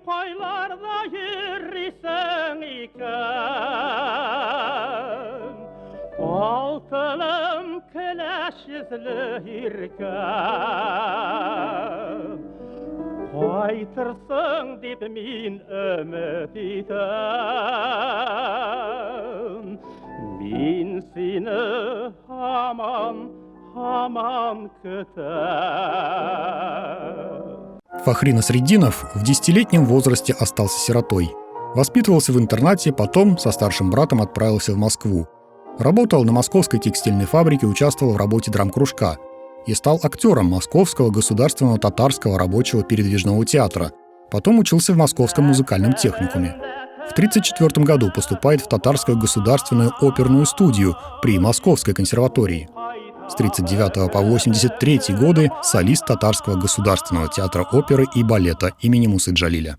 koylarda yürüsen iken altınım keleş yüzlü irken qaytırsın dep min ümit etem min seni hamam kütem. Фахри Насреддинов в 10-летнем возрасте остался сиротой. Воспитывался в интернате, потом со старшим братом отправился в Москву. Работал на московской текстильной фабрике, участвовал в работе драмкружка и стал актером Московского государственного татарского рабочего передвижного театра. Потом учился в Московском музыкальном техникуме. В 1934 году поступает в Татарскую государственную оперную студию при Московской консерватории. С 1939 по 1983 годы солист Татарского государственного театра оперы и балета имени Мусы Джалиля.